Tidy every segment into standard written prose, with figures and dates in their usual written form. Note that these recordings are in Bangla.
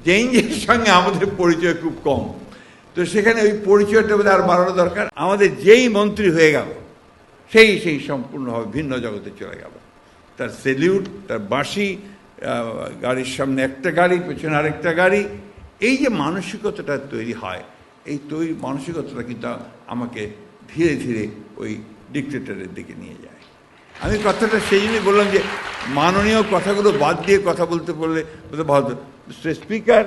চেঞ্জের সঙ্গে আমাদের পরিচয় খুব কম। তো সেখানে ওই পরিচয়টা বোধহয় আর বাড়ানো দরকার। আমাদের যেই মন্ত্রী হয়ে গেল সেই সম্পূর্ণভাবে ভিন্ন জগতে চলে গেল। তার সেলিউট, তার বাঁশি, গাড়ির সামনে একটা গাড়ি, পেছনে আরেকটা গাড়ি, এই যে মানসিকতাটা তৈরি হয়, এই মানসিকতাটা কিন্তু আমাকে ধীরে ধীরে ওই ডিক্টেটরের দিকে নিয়ে যায়। আমি কথাটা সেই জন্যই বললাম যে মাননীয় কথাগুলো বাদ দিয়ে কথা বলতে বললে ভালো। মিস্টার স্পিকার,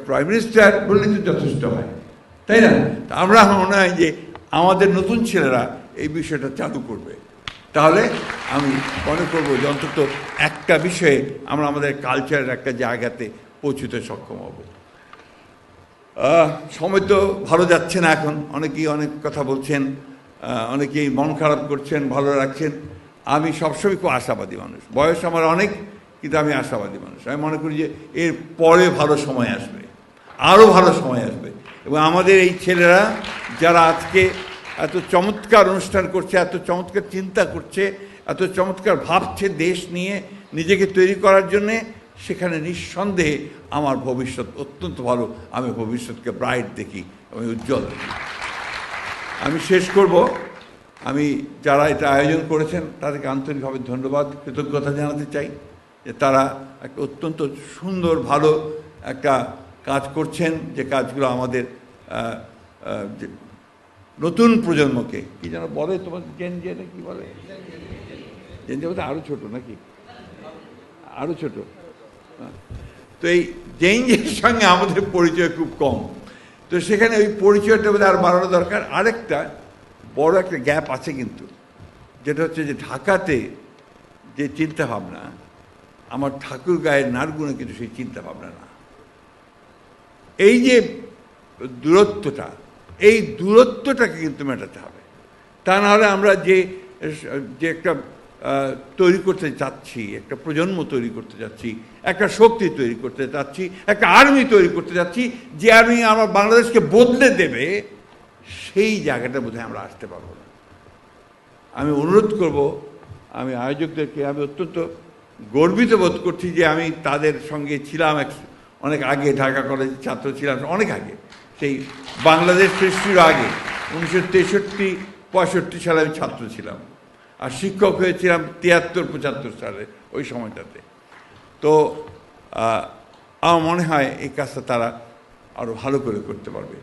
প্রাইম মিনিস্টার বললে তো যথেষ্ট হয়, তাই না? আমরা মনে হয় যে আমাদের নতুন ছেলেরা এই বিষয়টা চালু করবে, তাহলে আমি মনে করবো যে অন্তত একটা বিষয়ে আমরা আমাদের কালচারের একটা জায়গাতে পৌঁছতে সক্ষম হব। সময় তো ভালো যাচ্ছে না এখন, অনেকেই অনেক কথা বলছেন, অনেকেই মন খারাপ করছেন, ভালো রাখছেন। আমি সবসময় খুব আশাবাদী মানুষ, বয়স আমার অনেক, কিন্তু আমি আশাবাদী মানুষ। আমি মনে করি যে এর পরে ভালো সময় আসবে, আরও ভালো সময় আসবে, এবং আমাদের এই ছেলেরা যারা আজকে এত চমৎকার অনুষ্ঠান করছে, এত চমৎকার চিন্তা করছে, এত চমৎকার ভাবছে দেশ নিয়ে নিজেকে তৈরি করার জন্যে, সেখানে নিঃসন্দেহে আমার ভবিষ্যৎ অত্যন্ত ভালো। আমি ভবিষ্যৎকে ব্রাইট দেখি, আমি উজ্জ্বল দেখি। আমি শেষ করব, আমি যারা এটা আয়োজন করেছেন তাদেরকে আন্তরিকভাবে ধন্যবাদ, কৃতজ্ঞতা জানাতে চাই যে তারা একটা অত্যন্ত সুন্দর ভালো একটা কাজ করছেন, যে কাজগুলো আমাদের নতুন প্রজন্মকে কি যেন বলে, তোমার জেনে কি বলে, জেন বলতে আরও ছোটো নাকি, আরও ছোট। তো এই চেঞ্জের সঙ্গে আমাদের পরিচয় খুব কম। তো সেখানে ওই পরিচয়টা বোধহয় আর বাড়ানো দরকার। আরেকটা বড় একটা গ্যাপ আছে কিন্তু, যেটা হচ্ছে যে ঢাকাতে যে চিন্তাভাবনা, আমার ঠাকুর গায়ের নাড়গুলো কিন্তু সেই চিন্তাভাবনা না। এই যে দূরত্বটা, এই দূরত্বটাকে কিন্তু মেটাতে হবে। তা নাহলে আমরা যে একটা তৈরি করতে চাচ্ছি, একটা প্রজন্ম তৈরি করতে যাচ্ছি, একটা শক্তি তৈরি করতে চাচ্ছি, একটা আর্মি তৈরি করতে যাচ্ছি, যে আর্মি আমার বাংলাদেশকে বদলে দেবে, সেই জায়গাটা বোধহয় আমরা আসতে পারবো না। আমি অনুরোধ করব, আমি আয়োজকদেরকে, আমি অত্যন্ত গর্বিত বোধ করছি যে আমি তাদের সঙ্গে ছিলাম অনেক আগে, ঢাকা কলেজের ছাত্র ছিলাম অনেক আগে, সেই বাংলাদেশ সৃষ্টির আগে 1963-65 সালে আমি ছাত্র ছিলাম, আর শিক্ষক হয়েছিলাম 73-75 সালে, ওই সময়টাতে। তো আমার মনে হয় এই কাজটা তারা আরও ভালো করে করতে পারবে।